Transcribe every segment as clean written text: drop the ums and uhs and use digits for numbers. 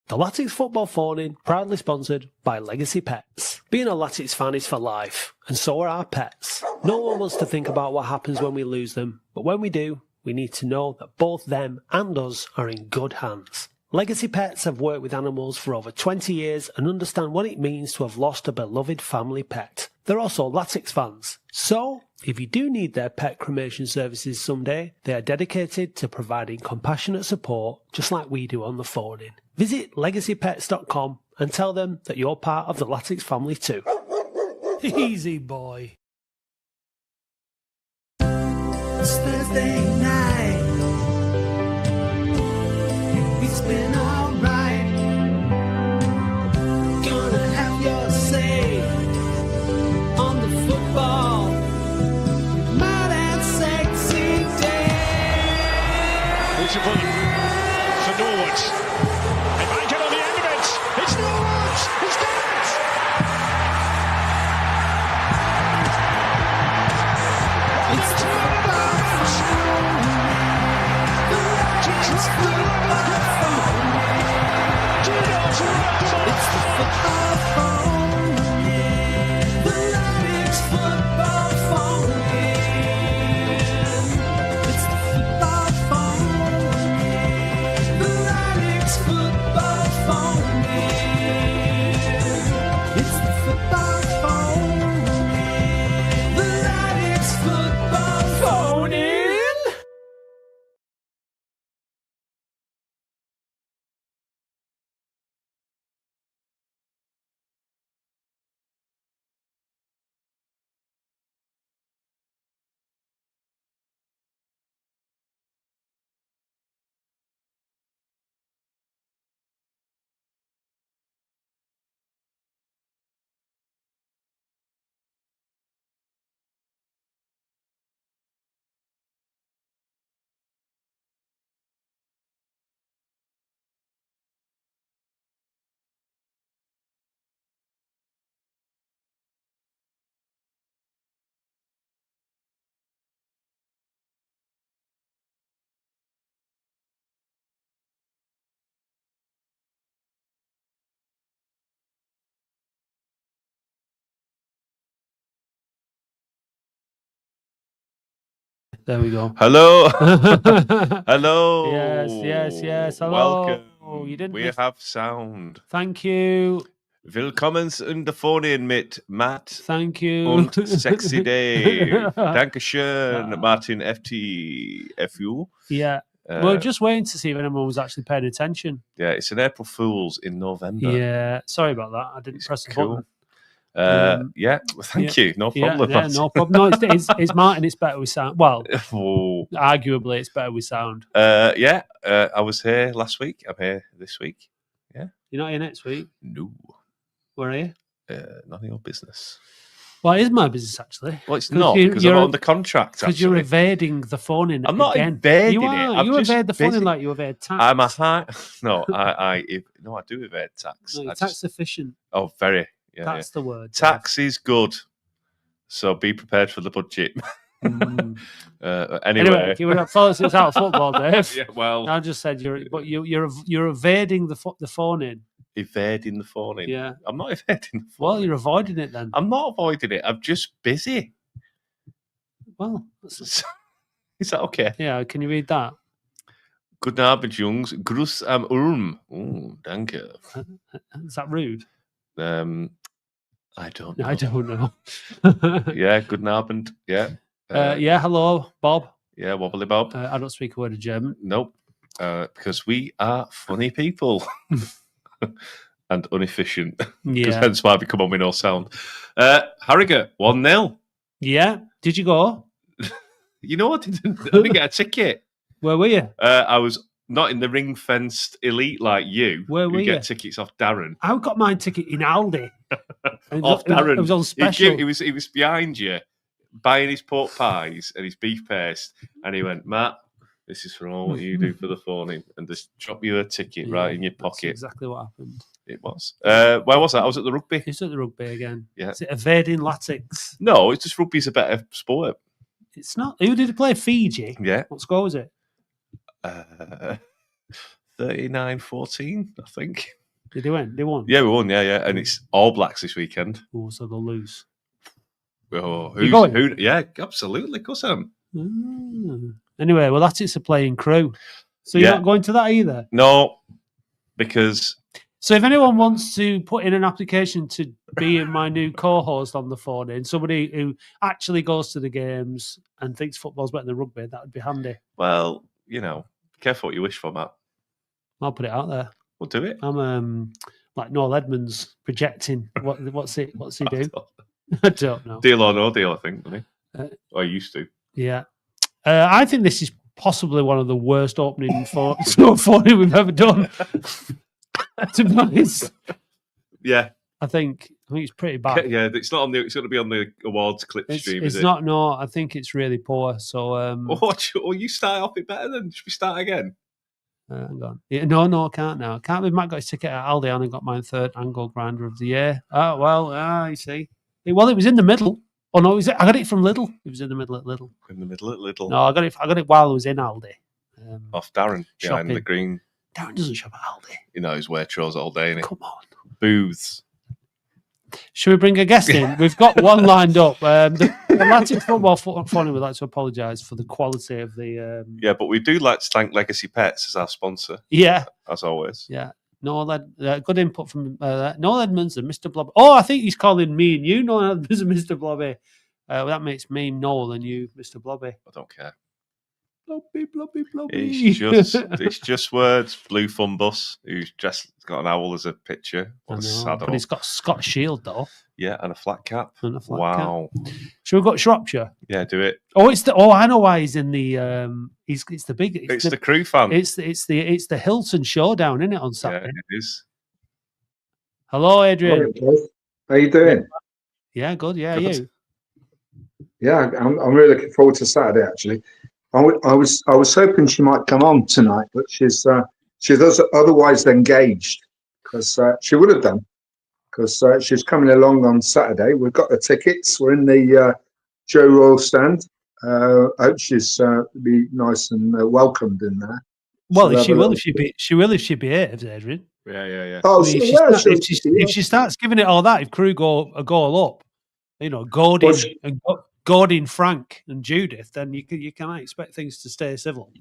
The Latics Football Phone-In, proudly sponsored by Legacy Pets. Being a Latics fan is for life, and so are our pets. No one wants to think about what happens when we lose them, but when we do, we need to know that both them and us are in good hands. Legacy Pets have worked with animals for over 20 years and understand what it means to have lost a beloved family pet. They're also Latics fans. So, if you do need their pet cremation services someday, they are dedicated to providing compassionate support, just like we do on the phone-in. Visit legacypets.com and tell them that you're part of the Latics family too. Easy boy. It's Thursday night. It's been alright. Gonna have your say on the football. Mad and sexy day. Beautiful for Norwood. They might get on the end of it. It's Norwood. It's got it. It's the football phone-in. The Latics football phone-in. It's the football phone-in. The Latics football phone-in. It's the football phone-in. The Latics football phone-in. There we go. Hello. Hello. Yes. Hello. Welcome. You didn't we miss- have sound. Thank you. Willkommen in der Phone-In mit Matt Thank you. und Sexy Dave. Dankeschön, Martin FTFU. Yeah. We're just waiting to see if anyone was actually paying attention. Yeah, it's an April Fool's in November. Yeah. Sorry about that. I didn't press the Cool. button. Yeah, thank you. No problem. Yeah, no problem. No, it's Martin. It's better with sound. Well, Oh. arguably, it's better with sound. I was here last week. I'm here this week. You're not here next week. No. Where are you? None of your business. Well, it is my business, actually. Well, it's not, because I'm on the contract, Because you're evading the phone-in. I'm not again. evading you it. are. I'm You just evade the phone-in busy. like you evade tax. I'm a high... No, I do evade tax. No, you're I tax just- efficient. Oh, very. Yeah, That's the word. Tax is good. So be prepared for the budget. Mm. Anyway. You were it's out of football, Dave. Yeah, well, I just said you're evading the phone-in. evading the phone in. Yeah. I'm not evading the phone Well, in. you're avoiding it then. I'm not avoiding it. I'm just busy. Well, Is that okay? yeah. Can you read that? Guten Abend, Jungs. Gruß am Ulm. Oh, danke. Is that rude? I don't know. I don't know. Yeah, guten Abend. Yeah. Yeah. Hello, Bob. Yeah, wobbly Bob. I don't speak a word of German. Nope. Because we are funny people. And inefficient. Because Yeah. hence why we come on with no sound. Harrogate, 1-0. Yeah. Did you go? You know what? I didn't get a ticket. Where were you? I was not in the ring-fenced elite like you. Where were who you? get tickets off Darren. I got my ticket in Aldi. Off Darren. It was on special. He was behind you, buying his pork pies and his beef paste. And he went, Matt, this is for all what you do for the phone-in. And just drop you a ticket right in your That's pocket. exactly what happened. It was. Where was that? I was at the rugby. It's at the rugby again. Yeah. Is it evading Latics? No, it's just rugby's a better sport. It's not. Who did he play? Fiji? Yeah. What score was it? 39-14, I think. Did they win? They won? Yeah, we won, yeah. And it's All Blacks this weekend. Oh, so they'll lose. Oh, You going? who? Yeah, absolutely, of course I am. Anyway, well, Latics are playing Crewe. So you're not going to that either? No, because... So if anyone wants to put in an application to be my new co-host on the phone in, somebody who actually goes to the games and thinks football's better than rugby, that would be handy. Well, be careful what you wish for, Matt. I'll put it out there. We'll do it. I'm like Noel Edmonds projecting. What's he do? I don't know. Deal or no deal, I think, doesn't he? I used to. Yeah. I think this is possibly one of the worst opening phone we've ever done. To be honest. Yeah. I think it's pretty bad. Yeah, it's not on the. It's going to be on the awards clip stream. It's is not. No, I think it's really poor. So, you start off it better then. Should we start again? Hang on. Yeah, no, I can't now. Can't believe Matt got his ticket at Aldi and got my third angle grinder of the year. Oh well, you see. It was in the middle. Oh no, I got it from Lidl. It was in the middle at Lidl. In the middle at Lidl. No, I got it while I was in Aldi. Off Darren behind the green. Darren doesn't shop at Aldi. He's Waitrose all day. Come on. Booths. Should we bring a guest in? We've got one lined up. The Latics Football Phone would like to apologise for the quality of the... Yeah, but we do like to thank Legacy Pets as our sponsor. Yeah. As always. Yeah. Good input from Noel Edmonds and Mr. Blobby. Oh, I think he's calling me and you Noel Edmonds and Mr. Blobby. That makes me Noel and you Mr. Blobby. I don't care. Blobby. It's just words. Blue Fun Bus, who's just got an owl as a picture. But he's got Scott Shield though. Yeah, and a flat cap. Wow. Should we go to Shropshire? Yeah, do it. I know why he's in the. It's the big. It's the Crewe fan. It's the Hilton Showdown, isn't it, on Saturday? Yeah, it is. Hello, Adrian. How you doing? Yeah, good. Yeah, you. Yeah, I'm really looking forward to Saturday. Actually, I was hoping she might come on tonight, but she's otherwise engaged because she would have done because she's coming along on Saturday. We've got the tickets. We're in the Joe Royal stand. I hope she's be nice and welcomed in there. Well, if she behaves, Adrian. Yeah. Oh, if she starts giving it all that, if Crewe go a goal up, Gordon, Frank, and Judith, then you can't expect things to stay civil.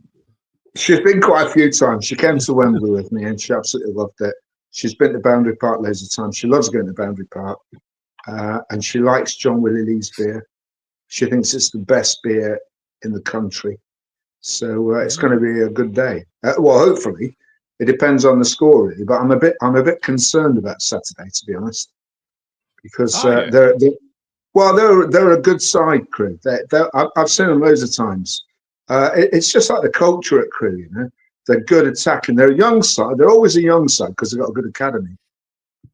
She's been quite a few times. She came to Wembley with me, and she absolutely loved it. She's been to Boundary Park loads of times. She loves going to Boundary Park, and she likes John Willie Lee's beer. She thinks it's the best beer in the country. So it's going to be a good day. Well, hopefully, it depends on the score really. But I'm a bit concerned about Saturday, to be honest, because they're a good side, Crewe. I've seen them loads of times. It's just like the culture at Crewe, They're good attacking. They're a young side. They're always a young side because they've got a good academy.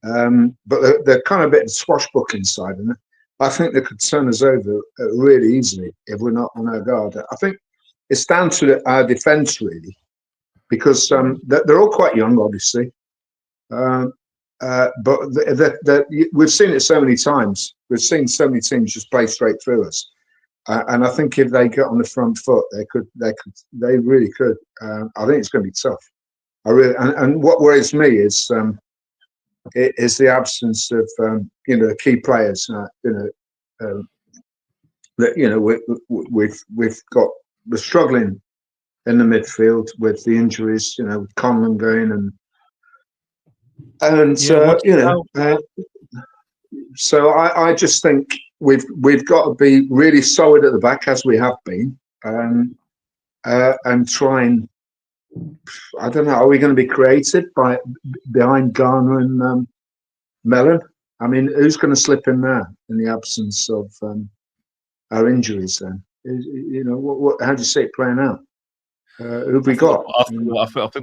But they're kind of a bit of a swashbuckling side, and I think they could turn us over really easily if we're not on our guard. I think it's down to our defence really, because they're all quite young, obviously. But we've seen it so many times. We've seen so many teams just play straight through us, and I think if they get on the front foot, they really could. I think it's going to be tough. And what worries me is the absence of key players. We're struggling in the midfield with the injuries. With Conlon going so I just think we've got to be really solid at the back as we have been, and try and I don't know. Are we going to be creative behind Garner and Mellon? I mean, who's going to slip in there in the absence of our injuries? Then how do you see it playing out? Who've we got? I think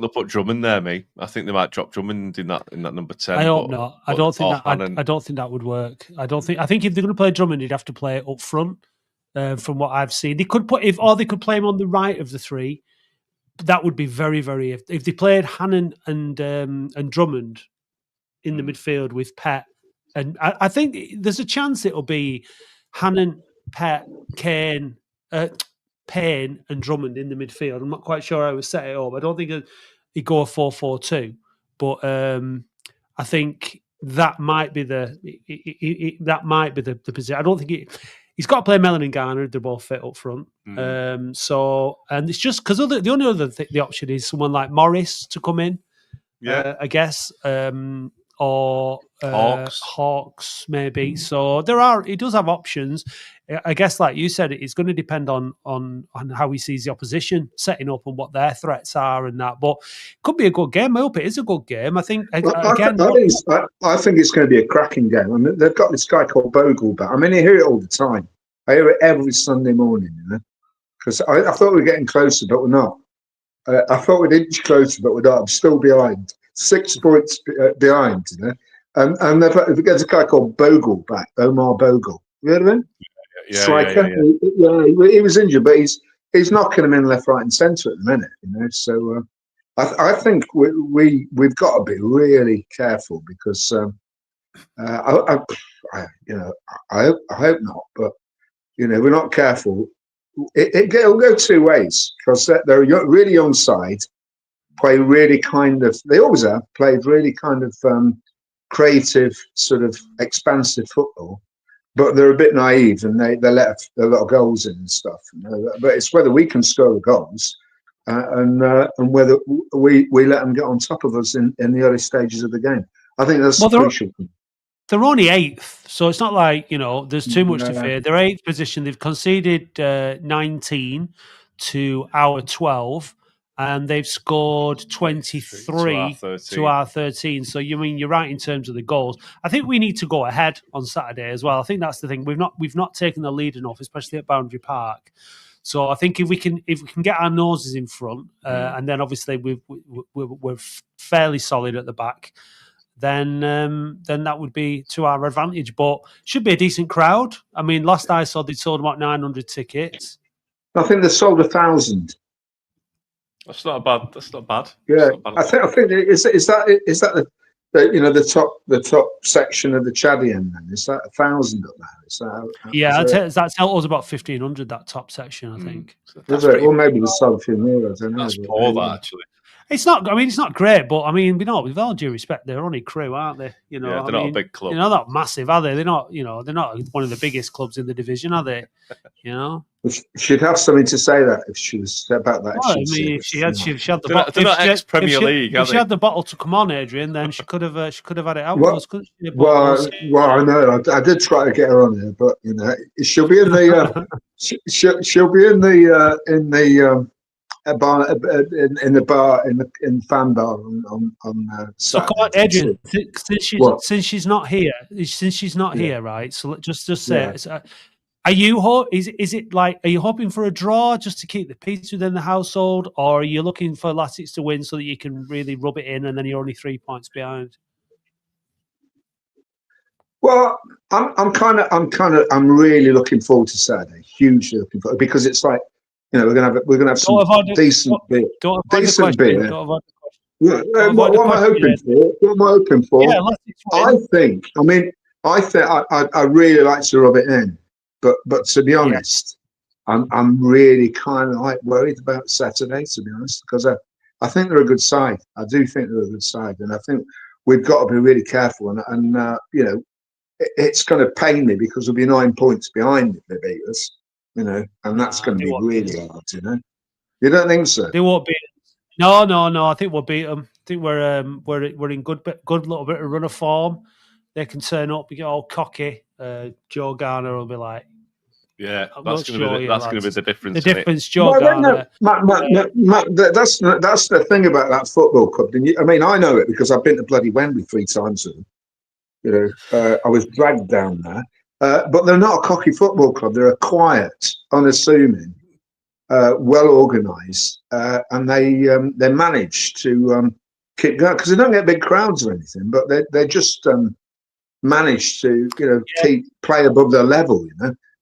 they'll put Drummond there, mate. I think they might drop Drummond in that number 10. I hope not. I don't think that would work. I think if they're going to play Drummond, he'd have to play up front. From what I've seen, they could play him on the right of the three. That would be very, very. If they played Hannon and Drummond in the midfield with Pett, and I think there's a chance it'll be Hannon, Pett, Kane, Payne, and Drummond in the midfield. I'm not quite sure I would set it up. I don't think he'd go a 4-4-2. But I think that might be the position. I don't think he's got to play Mellon and Garner. They're both fit up front. So, and it's just because the only other the option is someone like Morris to come in. I guess, or Hawks maybe. So he does have options. I guess, like you said, it's going to depend on how he sees the opposition setting up and what their threats are and that. But it could be a good game. I hope it is a good game. I think I think it's going to be a cracking game. I mean, they've got this guy called Bogle back. I mean, I hear it all the time. I hear it every Sunday morning, because I thought we were getting closer, but we're not. I thought we'd inch closer, but we're not. I'm still behind. 6 points behind, And they've got a guy called Bogle back, Omar Bogle. You heard of him? Striker. Yeah. He was injured, but he's knocking them in left, right, and centre at the minute. So I think we've got to be really careful because I hope not, but we're not careful. It'll go two ways because they're a really young side. Play really they always have played really kind of creative, sort of expansive football, but they're a bit naive and they let a lot of goals in and stuff. But it's whether we can score the goals and whether we let them get on top of us in the early stages of the game. I think that's crucial. They're only 8th, so it's not like there's too much to fear. They're 8th position. They've conceded 19 to our 12. And they've scored 23 to our 13. So you're right in terms of the goals. I think we need to go ahead on Saturday as well. I think that's the thing. We've not taken the lead enough, especially at Boundary Park. So I think if we can get our noses in front, and then obviously we're fairly solid at the back, then that would be to our advantage. But should be a decent crowd. I mean, last I saw, they sold about 900 tickets. I think they sold 1,000. That's not bad. Yeah, I think is that the top section of the Chadian? Then is that 1,000 up there? That's us about 1,500. That top section, I think. Or maybe the sold a few more. I don't know. That's poor, that actually. It's not. I mean, it's not great, but I mean, with all due respect, they're only Crewe, aren't they? They're not a big club. They're not massive, are they? They're not. They're not one of the biggest clubs in the division, are they? She'd have something to say that if she was about that. Well, if she had the bottle. They're not ex-Premier League, if she had the bottle to come on, Adrian, then she could have had it out. Well, I know. I did try to get her on here, but she'll be in the. she'll be in the. Bar in the bar in the fan bar on so come on, Adrian, since she's not here, right? So just say, are you is it like, are you hoping for a draw just to keep the peace within the household, or are you looking for Latics to win so that you can really rub it in and then you're only 3 points behind? Well, I'm really looking forward to Saturday. Hugely looking forward, because it's like, we're gonna have some decent beer. Decent beer. What am I hoping for? Yeah, I think I really like to rub it in, but to be honest, I'm really kind of like worried about Saturday, to be honest, because I think they're a good side. I do think they're a good side, and I think we've got to be really careful. And it's going to pain me because we'll be 9 points behind if they beat us. And that's going to be really hard, You don't think so? They won't beat them. No. I think we'll beat them. I think we're in good little bit of run of form. They can turn up, get all cocky. Joe Garner will be like, "Yeah, that's going to be the difference." The difference, Joe Garner. Matt, that's the thing about that football club. I mean, I know it because I've been to bloody Wembley 3 times with them. I was dragged down there. But they're not a cocky football club. They're a quiet, unassuming, well organised, and they manage to keep going because they don't get big crowds or anything. But they just manage to play above their level.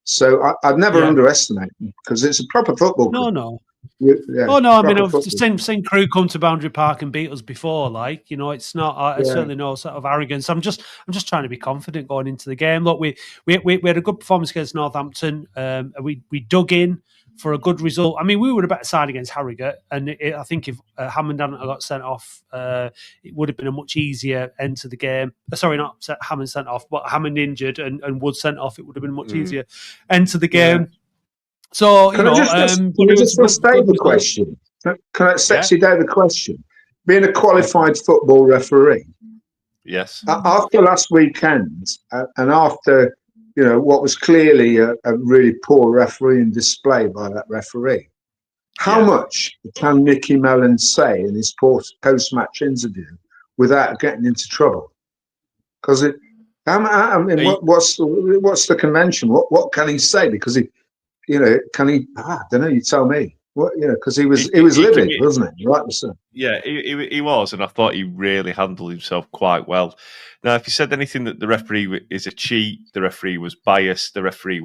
So I'd never underestimate them because it's a proper football club. No. I mean, I've seen Crewe come to Boundary Park and beat us before. It's not certainly no sort of arrogance. I'm just trying to be confident going into the game. Look, we had a good performance against Northampton. We dug in. for a good result. I mean, we were a better side against Harrogate, and I think if Hammond hadn't got sent off, it would have been a much easier end to the game. Sorry, not Hammond sent off, but Hammond injured and Wood sent off. It would have been a much easier end to the game. Yeah. So, Can I just ask Dave a question? Can I ask you, Dave, a question? Being a qualified football referee, Yes. After last weekend, and after what was clearly a really poor refereeing display by that referee, how much can Mickey Mellon say in his post-match interview without getting into trouble? Because what's the convention? What can he say? Because can he? I don't know. You tell me. What because he was livid, wasn't he? Right, so. Yeah, he was, and I thought he really handled himself quite well. Now, if he said anything that the referee is a cheat, the referee was biased, the referee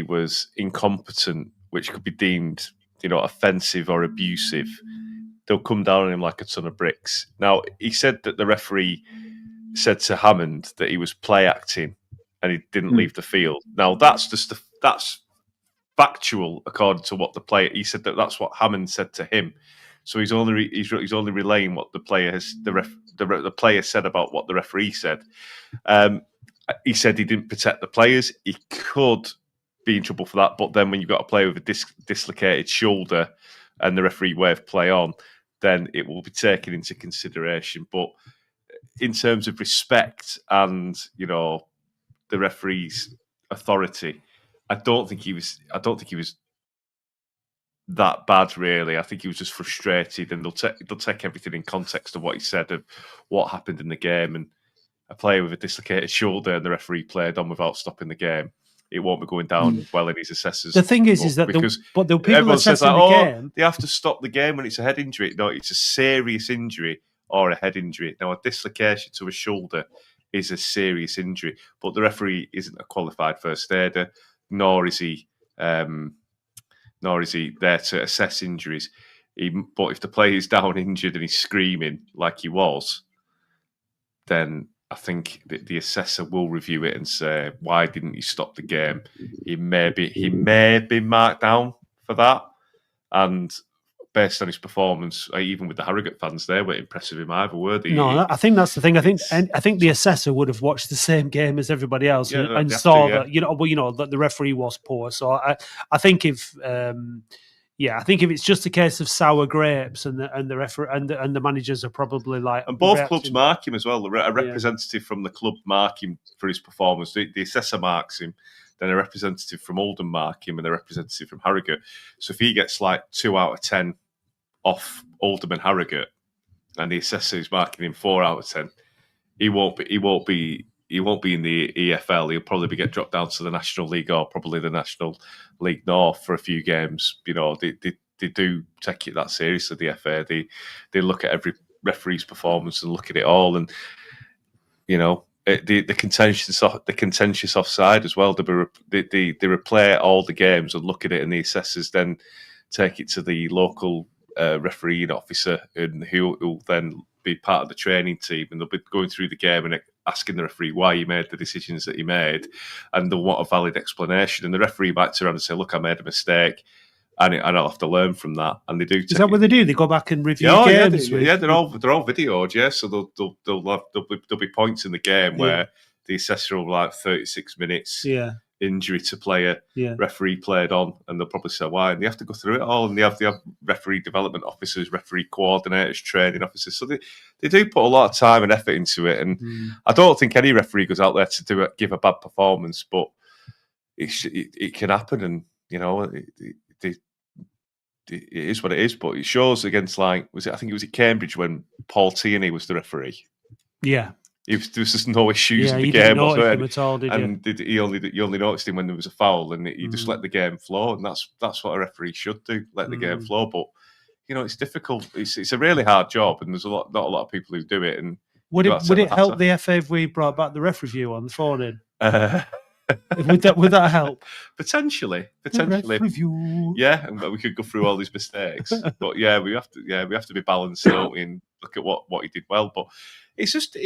was incompetent, which could be deemed, offensive or abusive, they'll come down on him like a ton of bricks. Now, he said that the referee said to Hammond that he was play acting and he didn't leave the field. Now, that's factual according to what the player. He said that's what Hammond said to him. So he's only relaying what the player has. The player said about what the referee said. He said he didn't protect the players. He could be in trouble for that. But then when you've got a player with a dislocated shoulder and the referee wave play on, then it will be taken into consideration. But in terms of respect and the referee's authority, I don't think he was that bad, really. I think he was just frustrated, and they'll take everything in context of what he said of what happened in the game. And a player with a dislocated shoulder and the referee played on without stopping the game, it won't be going down well in his assessors. The thing is that the people assessing the game, they have to stop the game when it's a head injury. No, it's a serious injury or a head injury. Now, a dislocation to a shoulder is a serious injury, but the referee isn't a qualified first aider, nor is he there to assess injuries. But if the player is down injured and he's screaming like he was, then I think the assessor will review it and say, why didn't you stop the game? He may have been marked down for that. And based on his performance, even with the Harrogate fans, they were impressive him either, were they? No, I think that's the thing. I think the assessor would have watched the same game as everybody else and saw that that the referee was poor. So I think if it's just a case of sour grapes and the referee and the managers are probably like, and both clubs mark him as well. A representative from the club mark him for his performance. The assessor marks him. Then a representative from Oldham mark him, and a representative from Harrogate. So if he gets like 2 out of 10 off Oldham and Harrogate, and the assessor is marking him 4 out of 10, he won't be in the EFL. He'll probably get dropped down to the National League or probably the National League North for a few games. They do take it that seriously. The FA they look at every referee's performance and look at it all, and the contentious offside as well. They replay all the games and look at it, and the assessors then take it to the local refereeing officer, and who will then be part of the training team, and they'll be going through the game and asking the referee why he made the decisions that he made, and they'll want a valid explanation. And the referee might turn around and say, "Look, I made a mistake, and I'll have to learn from that." And they do. Is that what they do? They go back and review games. Yeah, they're all videoed. Yeah, so there'll be points in the game where the assessor will like 36 minutes. Yeah. Injury to player, referee played on, and they'll probably say why, and they have to go through it all, and they have referee development officers, referee coordinators, training officers, so they do put a lot of time and effort into it, and I don't think any referee goes out there to give a bad performance, but it can happen, and it is what it is. But it shows against I think it was at Cambridge when Paul Tierney was the referee. Yeah. There was just no issues in the game whatsoever. He only noticed him when there was a foul, and he just let the game flow, and that's what a referee should do, let the game flow. But it's difficult. It's a really hard job, and there's not a lot of people who do it. And would it help the FA if we brought back the ref review on the phone in? Would that help? Potentially. Review. Yeah, and we could go through all these mistakes. But we have to be balanced, don't we, and look at what he did well. But it's just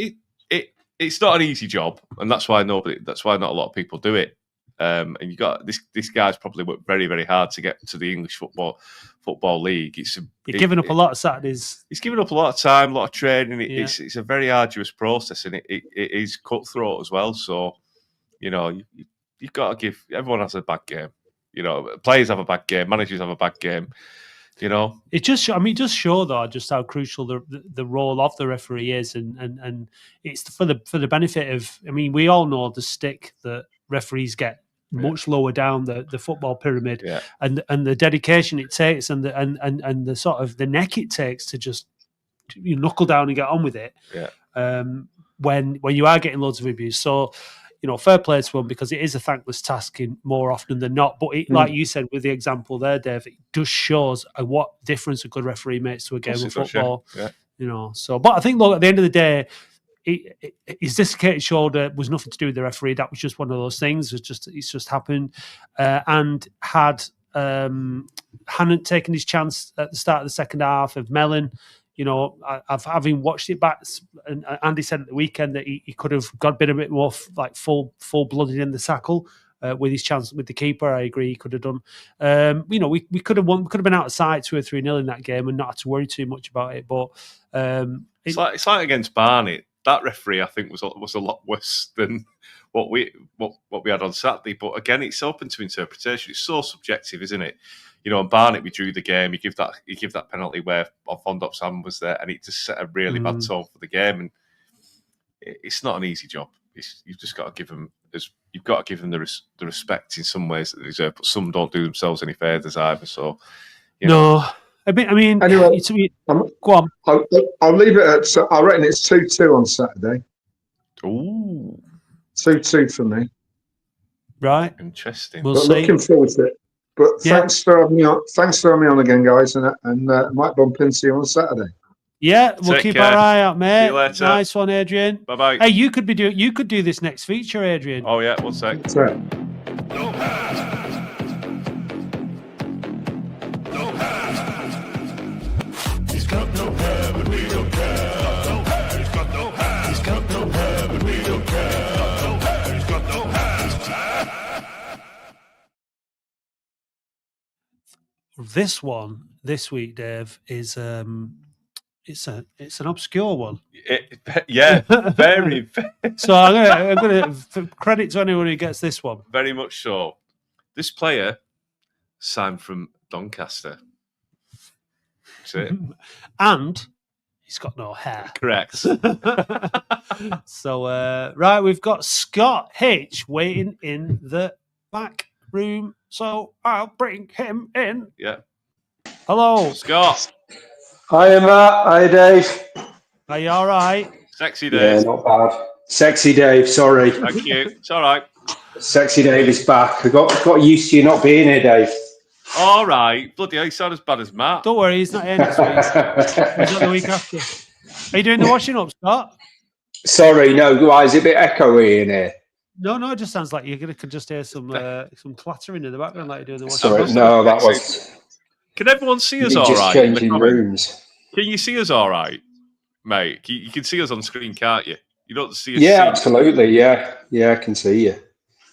it's not an easy job, and that's why not a lot of people do it. And you got this guy's probably worked very, very hard to get to the English football league. You're giving up a lot of Saturdays. He's given up a lot of time, a lot of training. It's a very arduous process, and it is cutthroat as well. So, you've got to give. Everyone has a bad game. Players have a bad game. Managers have a bad game. It just does show though just how crucial the role of the referee is, and it's for the benefit of. I mean, we all know the stick that referees get much lower down the football pyramid, and the dedication it takes, and the sort of the neck it takes to just knuckle down and get on with it. When you are getting loads of abuse, so. Fair play to them because it is a thankless task more often than not. But like you said with the example there, Dave, it just shows what difference a good referee makes to a game of football. So, but I think, look, at the end of the day, his dislocated shoulder was nothing to do with the referee. That was just one of those things. It's just happened, and hadn't taken his chance at the start of the second half of Mellon. Having watched it back, and Andy said at the weekend that he could have got a bit more like full blooded in the tackle with his chance with the keeper. I agree, he could have done. We could have won. We could have been out of sight 2 or 3-0 in that game and not had to worry too much about it. But it's like against Barnet. That referee, I think, was a lot worse than what we had on Saturday. But again, it's open to interpretation. It's so subjective, isn't it? On Barnet, we drew the game. You give that penalty where Fondop's hand was there, and it just set a really bad tone for the game. And it's not an easy job. You've just got to give them the respect in some ways that they deserve, but some don't do themselves any favours either. So, no. I mean, anyway, go on. I'll leave it at. I reckon it's 2-2 on Saturday. Ooh, 2-2 for me. Right, interesting. We'll see. Looking forward to it. But thanks for having me on. Thanks for having me on again, guys, and might bump into you on Saturday. Yeah, we'll keep our eye out, mate. See you later. Nice one, Adrian. Bye bye. Hey, you could do this next feature, Adrian. Oh yeah, 1 sec. That's right. No pass. No pass. He's got no hair, but we don't care. No hair. He's got no hair. He's got no hair, but we don't care. No hair. He's got no hair. This one this week, Dave, is it's an obscure one. Very. So I'm gonna credit to anyone who gets this one. Very much so. This player signed from Doncaster. That's it. And he's got no hair. Correct. So right, we've got Scott H waiting in the back room. So I'll bring him in. Yeah. Hello, Scott. Hi, Matt. Hi, Dave. Are you all right? Sexy Dave. Yeah, not bad. Sexy Dave, sorry. Thank you. It's all right. Sexy Dave is back. I got used to you not being here, Dave. All right. Bloody hell, you sound as bad as Matt. Don't worry, he's not here next week. He's not the week after. Are you doing the washing up, Scott? Sorry, no. Why is it a bit echoey in here? No, it just sounds like you're gonna could just hear some clattering in the background, like you're doing the washing Sorry, up. no, that was. Can everyone see us You're all just right? changing rooms. Can you see us all right, mate? You can see us on screen, can't you? You don't see us. Yeah, absolutely. Yeah, I can see you.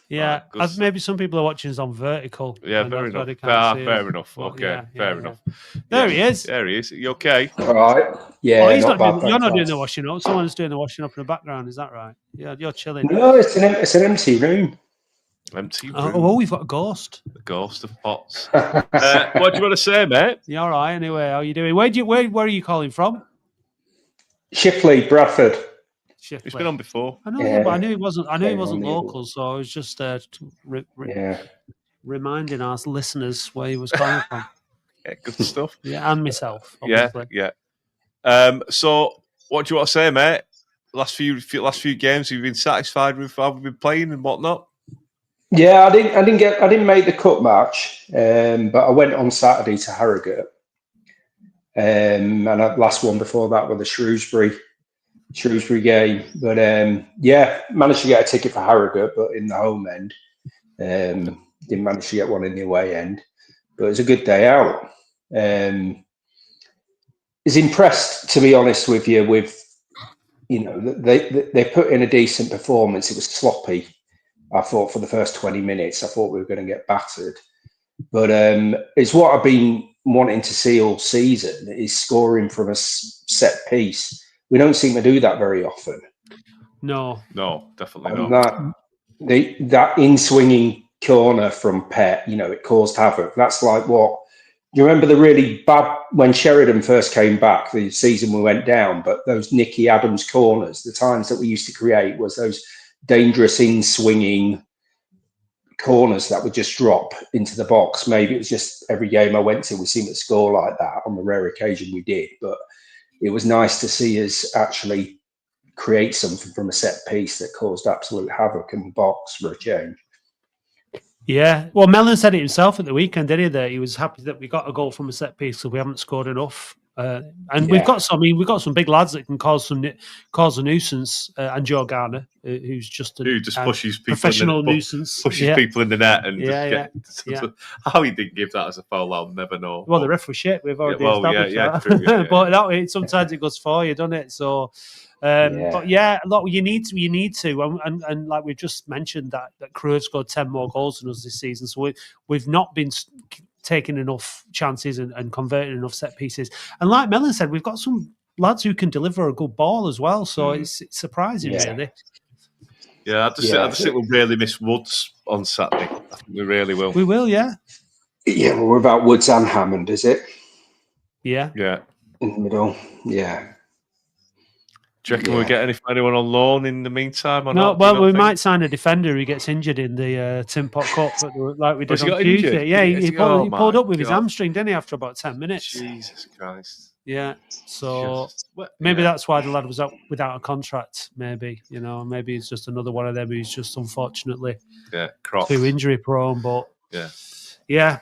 Yeah, maybe some people are watching us on vertical. Yeah, fair enough. Fair enough. Okay, fair enough. There he is. There he is. You okay? All right. Yeah, he's not bad. You're not doing the washing up. Someone's doing the washing up in the background. Is that right? Yeah, you're chilling. No, it's an empty room. Empty room. Oh, we've got a ghost. The ghost of Potts. What do you want to say, mate? You all right? Anyway, how are you doing? Where are you calling from? Shifley, Bradford. Shifley. He's been on before. I know, but I knew he wasn't. I knew he wasn't local, so I was just reminding our listeners where he was calling from. Yeah, good stuff. Yeah, and myself. Obviously. Yeah. So, what do you want to say, mate? Last few games, have you been satisfied with how we've been playing and whatnot? Yeah, I didn't make the cup match, but I went on Saturday to Harrogate, and the last one before that was the Shrewsbury game. But managed to get a ticket for Harrogate, but in the home end, didn't manage to get one in the away end. But it was a good day out. Was impressed, to be honest with you, with they put in a decent performance. It was sloppy. I thought for the first 20 minutes, I thought we were going to get battered. But it's what I've been wanting to see all season, is scoring from a set piece. We don't seem to do that very often. No, definitely And not. that in-swinging corner from Pet, it caused havoc. That's like what... You remember the really bad, when Sheridan first came back, the season we went down, but those Nicky Adams corners, the times that we used to create was those dangerous in-swinging corners that would just drop into the box. Maybe it was just every game I went to, we seemed to score like that. On the rare occasion we did, but it was nice to see us actually create something from a set piece that caused absolute havoc in the box for a change. Yeah, well, Mellon said it himself at the weekend, didn't he? That he was happy that we got a goal from a set piece, so we haven't scored enough. And we've got some. I mean, we've got some big lads that can cause a nuisance. And Joe Garner, who's just who just pushes people professional nuisance, pushes people in the net, and yeah. How he didn't give that as a foul, I'll never know. Well, the ref was shit. We've already established that. True, but sometimes it goes for you, doesn't it? So. But look, you need to, and like we've just mentioned that Crewe have scored 10 more goals than us this season, so we've not been taking enough chances and converting enough set pieces. And like Mellon said, we've got some lads who can deliver a good ball as well, so it's surprising, really. Yeah, I just think we'll really miss Woods on Saturday. I think we really will. We will, yeah. Yeah, well, we're about Woods and Hammond, is it? Yeah. In the middle, yeah. Do you reckon we'll get anyone on loan in the meantime? Or no, not? well, we might sign a defender who gets injured in the Tin Pot Cup, like we did on Tuesday. Yeah, he pulled up with his hamstring, didn't he, after about 10 minutes? Jesus Christ. Yeah, so maybe that's why the lad was out without a contract, maybe. Maybe it's just another one of them who's just unfortunately too injury prone. But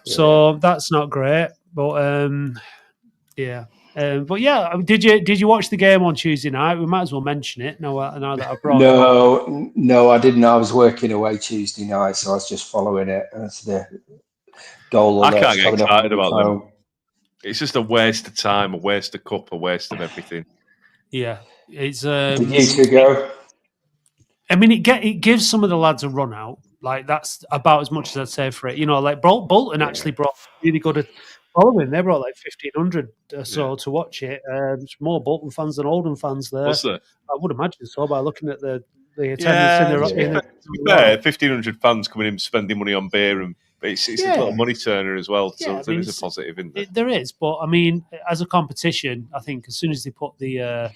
so that's not great. But did you watch the game on Tuesday night? We might as well mention it now that I've brought it up. No, I didn't. I was working away Tuesday night, so I was just following it. That's the goal. I can't get excited about them. It's just a waste of time, a waste of cup, a waste of everything. Yeah, it's. Did you two go? I mean, it gives some of the lads a run out. Like that's about as much as I'd say for it. Like Bolton actually brought really good following. They brought like 1,500 or so to watch it. There's more Bolton fans than Oldham fans there. Was there? I would imagine so by looking at the attendance in the. To be fair, 1,500 fans coming in spending money on beer, and it's a little money turner as well. So there is a positive in there. There is, but I mean, as a competition, I think as soon as they put the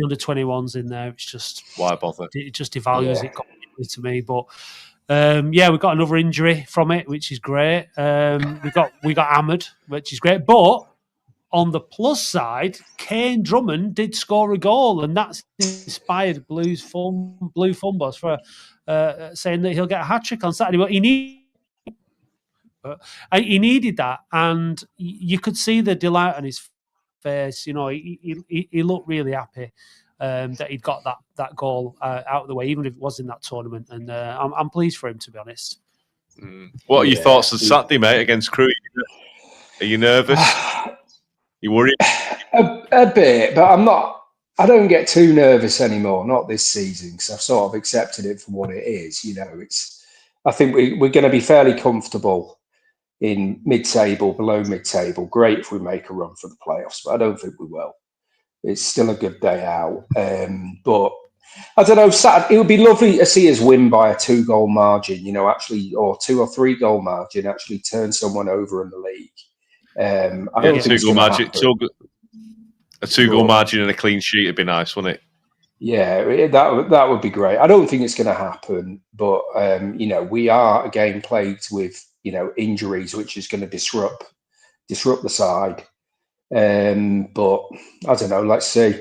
under 21s in there, it's just why bother? It just devalues it completely to me. But we got another injury from it, which is great. We got hammered, which is great. But on the plus side, Kane Drummond did score a goal, and that's inspired Blue Fun Boss for saying that he'll get a hat trick on Saturday. But he needed that, and you could see the delight on his face. He looked really happy that he'd got that goal out of the way, even if it was in that tournament. And I'm pleased for him, to be honest. What are your thoughts on Saturday, mate, against Crewe? Are you nervous? You worried? A bit, but I'm not. I don't get too nervous anymore. Not this season, because I've sort of accepted it for what it is. I think we're going to be fairly comfortable in mid-table, below mid-table. Great if we make a run for the playoffs, but I don't think we will. It's still a good day out. But I don't know, Saturday, it would be lovely to see us win by a 2-goal margin, or 2 or 3 goal margin, actually turn someone over in the league. I don't think 2-goal margin. A 2-goal margin and a clean sheet would be nice, wouldn't it? Yeah, that would be great. I don't think it's going to happen, but we are again plagued with injuries, which is going to disrupt the side. But I don't know. Let's see.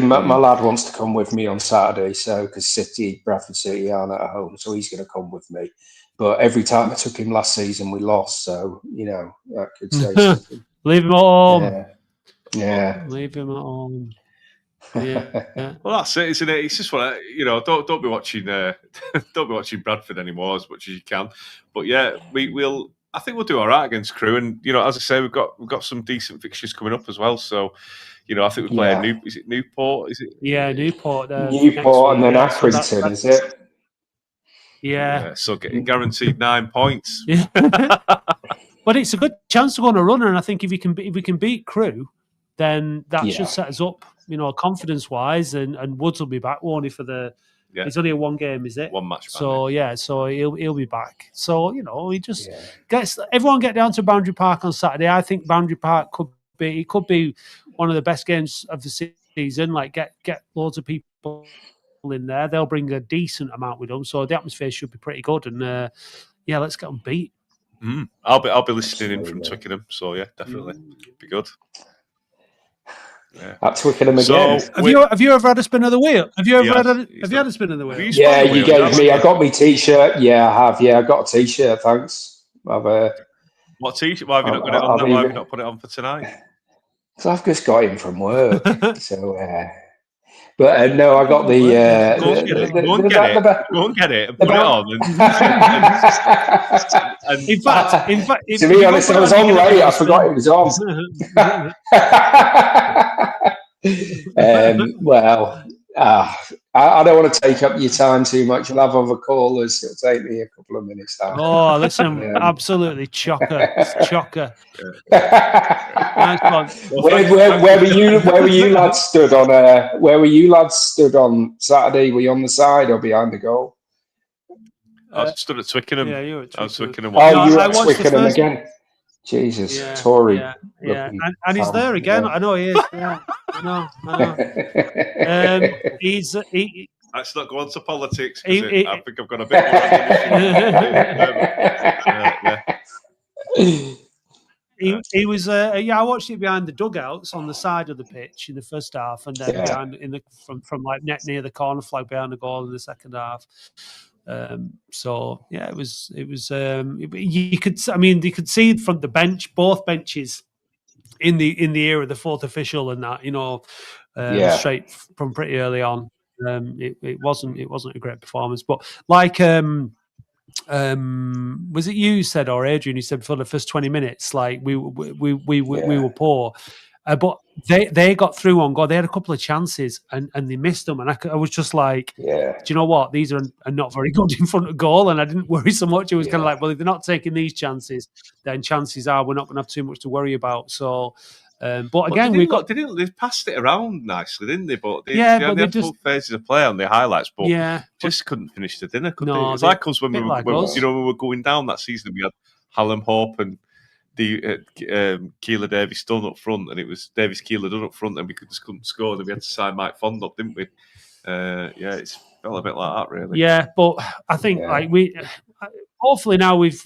My lad wants to come with me on Saturday, so because Bradford City aren't at home, so he's going to come with me. But every time I took him last season, we lost. So that could say something. Leave him at home. Yeah. Leave him at home. Yeah. Well, that's it, isn't it? It's just what don't be watching. Don't be watching Bradford anymore as much as you can. But we'll. I think we'll do all right against Crewe, and as I say, we've got some decent fixtures coming up as well. So, I think we play Newport? Is it? Yeah, Newport. Newport and then Accrington, is it? Yeah. So guaranteed 9 points. Yeah. But it's a good chance to go on a runner, and I think if we can beat Crewe, then that should set us up, confidence wise, and Woods will be back, won't he, for the. Yeah. It's only a one game, is it? One match. So so he'll be back. So he just gets everyone get down to Boundary Park on Saturday. I think Boundary Park could be one of the best games of the season. Like get loads of people in there. They'll bring a decent amount with them, so the atmosphere should be pretty good. And let's get them beat. I'll be listening in from Twickenham. So yeah, definitely be good. Yeah. At Twickenham again. Have you ever had a spin of the wheel? Have you had a spin of the wheel? Yeah, you gave me. I got me T-shirt. Yeah, I have. Yeah, I got a T-shirt. Thanks. What T-shirt? Why have you not got it on? Why have you not put it on for tonight? So I've just got him from work. So, but no, I got the. Go and get it and put it on. In fact, to be honest, I was on late. I forgot it was on. I don't want to take up your time too much. I'll have other callers. It'll take me a couple of minutes now. Oh, listen, absolutely chocker. Nice one. Where were you lads stood on? Where were you lads stood on Saturday? Were you on the side or behind the goal? I stood at Twickenham. Yeah, you were at Twickenham. I was Twickenham. Oh, you were at Twickenham again. Jesus, Tory. Yeah. And he's there again. Yeah. I know he is. Yeah, I know. Let's not go on to politics. I think I've got a bit more. He was. I watched it behind the dugouts on the side of the pitch in the first half, and then behind from like net near the corner flag behind the goal in the second half. It was. You could see from the bench, both benches, in the ear of the fourth official and that, straight from pretty early on. It wasn't a great performance, but like was it you said or Adrian? You said for the first 20 minutes, like we were poor. But they got through on goal. They had a couple of chances and they missed them. And I was just like, do you know what? These are not very good in front of goal. And I didn't worry so much. It was kind of like, well, if they're not taking these chances, then chances are we're not going to have too much to worry about. So, but again, they passed it around nicely, didn't they? But they had full phases of play on the highlights, but just couldn't finish the dinner, could they? It was like us when we were going down that season. We had Hallam Hope and the Keeler Davies Dunn up front, and it was Davies Keeler Dunn up front, and we just couldn't score. And we had to sign Mike Fond up, didn't we? It's felt a bit like that, really. Yeah, but I think like hopefully now we've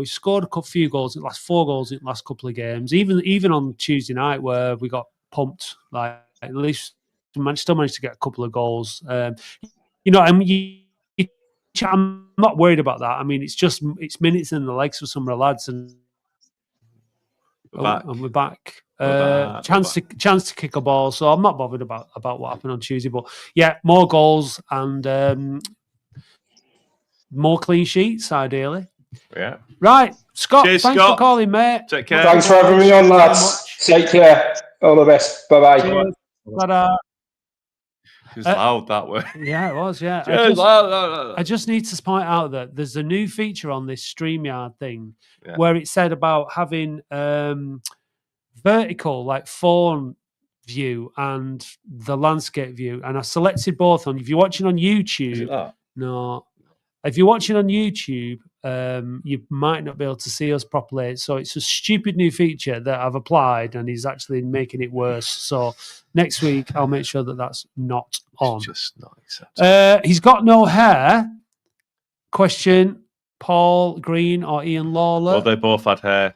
scored a few goals, the last 4 goals in the last couple of games. Even on Tuesday night where we got pumped, like at least we still managed to get a couple of goals. I'm not worried about that. I mean, it's minutes in the legs for some of the lads, and we're back. Chance to kick a ball, so I'm not bothered about what happened on Tuesday. But more goals and more clean sheets, ideally. Yeah. Right, Scott. Cheers, thanks Scott. for calling, mate. Take care. Thanks for having me on, lads. Take care. All the best. Bye bye. It was loud that way. Yeah, it was. Yeah. I just need to point out that there's a new feature on this StreamYard thing where it said about having vertical, like phone view and the landscape view, and I selected both on. If you're watching on YouTube, is it that? No. If you're watching on YouTube, you might not be able to see us properly. So it's a stupid new feature that I've applied, and he's actually making it worse. So next week, I'll make sure that that's not on. It's just not acceptable. He's got no hair. Question: Paul Green or Ian Lawler? Well, they both had hair.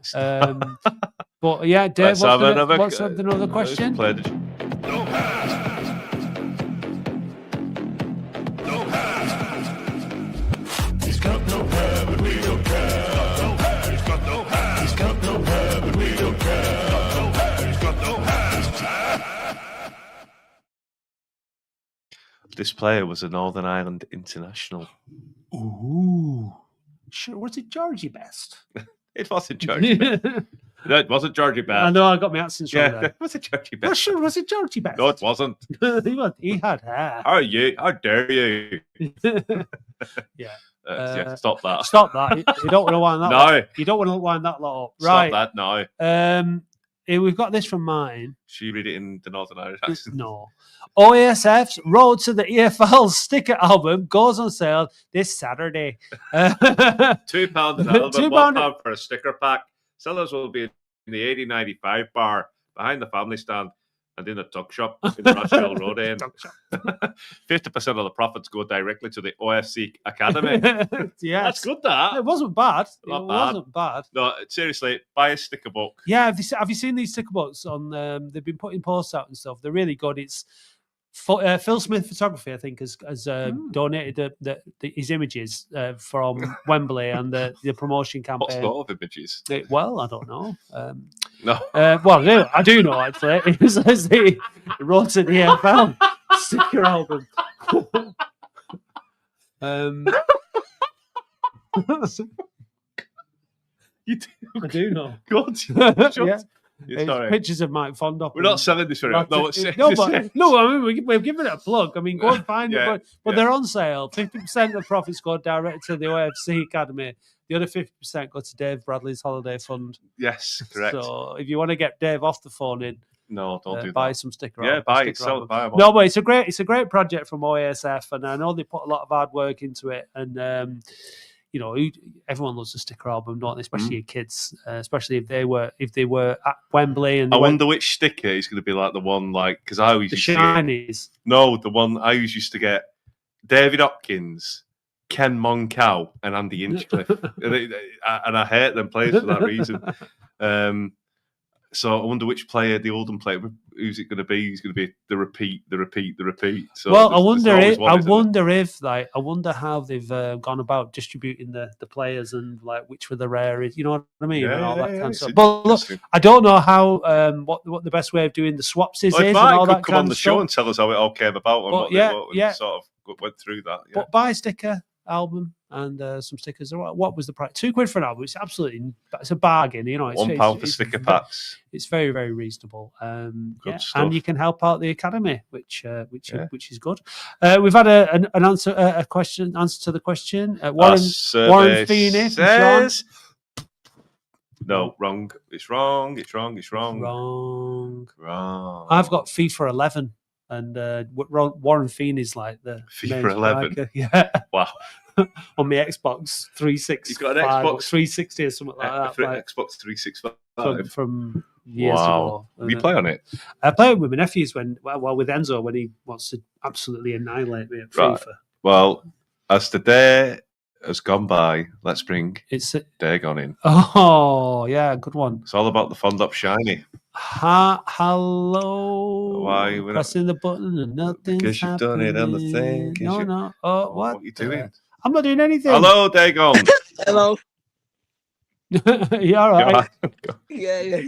So. But yeah, Dave, what's another question? He's got no hair, but we don't care. He's got no hair. He's got no hair, but we don't care. He's got no hair. This player was a Northern Ireland international. Ooh. Sure, was it Georgie Best? It wasn't Georgie Best. No, it wasn't Georgie Bet. I know I got my accents wrong Yeah, there. it was a Georgie Bet. Sure, was it Georgie Best? No, it wasn't. He had hair. How are you? How dare you? Yeah. Yeah, stop that. Stop that. You don't want to wind that. No. Lot. You don't want to wind that lot up. Right. Stop that now. Here we've got this from mine. Should you read it in the Northern Irish accent? No. OASF's Road to the EFL sticker album goes on sale this Saturday. £2 an album, £2 £1 for a sticker pack. Sellers will be in the 8095 bar behind the family stand and in the tuck shop in the Rochelle Road End. 50% of the profits go directly to the OFC Academy. Yes. That's good, that. It wasn't bad. Not It bad. wasn't bad. No, seriously, buy a sticker book. Yeah, have you seen these sticker books on? They've been putting posts out and stuff. They're really good. It's Phil Smith Photography, I think, has donated his images from Wembley and the promotion What's campaign. a lot of images? Well, I don't know. No. Well, I do know actually. It says he wrote to the EFL sticker album. You do. I do know. Good. Yeah. You're It's sorry. pictures of Mike Fondop. We're not selling this for Latics. No, it's no, I mean we're giving it a plug. I mean, go and find Yeah, it. But they're on sale. 50% of the profits go direct to the OFC Academy. The other 50% go to Dave Bradley's holiday fund. Yes, correct. So if you want to get Dave off the phone in, No, don't do buy that. some sticker. Yeah, album, buy sticker it, sell album. it, buy them. No, but it's a great project from OASF, and I know they put a lot of hard work into it. And you know, everyone loves a sticker album, don't they? Especially your kids, especially if they were at Wembley. And I they went- wonder which sticker is going to be like the one, like, because I always the used to get, shinies. no, the one I always used to get David Hopkins, Ken Moncow, and Andy Hinchcliffe, and I hate them players for that reason. So I wonder which player, the Oldham player, who's it going to be? Who's going to be the repeat? So Well, I there's always one, isn't there? I wonder how they've gone about distributing the players and like which were the rarest, you know what I mean, and all that kind of it's stuff. But look, interesting. I don't know how what the best way of doing the swaps is Well, if and Mike all could that come kind on the of show stuff. and tell us how it all came about and But what yeah, they yeah. sort of went through that. Yeah. But buy a sticker album and some stickers. What was the price? £2 for an album. It's a bargain. You know, it's £1 for sticker packs. It's very, very reasonable. Good stuff. And you can help out the academy, which is good. We've had an answer to the question. Warren Feeney from Sean. says, no, wrong. It's wrong. Wrong. I've got FIFA 11, and Warren Feeney's like the FIFA main 11? striker. Yeah. Wow. On my Xbox 360. You've got an Xbox 360 or something like that. Like, Xbox 365. from years Wow. ago. You play on it? I play it with my nephews with Enzo when he wants to absolutely annihilate me at FIFA. Right. Well, as the day has gone by, let's bring Dagon in. Oh, yeah, good one. It's all about the Fondop Shiny. Hello. Why we're not- pressing the button and nothing's Because you've done it on the thing. happening. No. Oh, what? What are you doing? I'm not doing anything. Hello, Dagon. Hello. You all right? Yeah.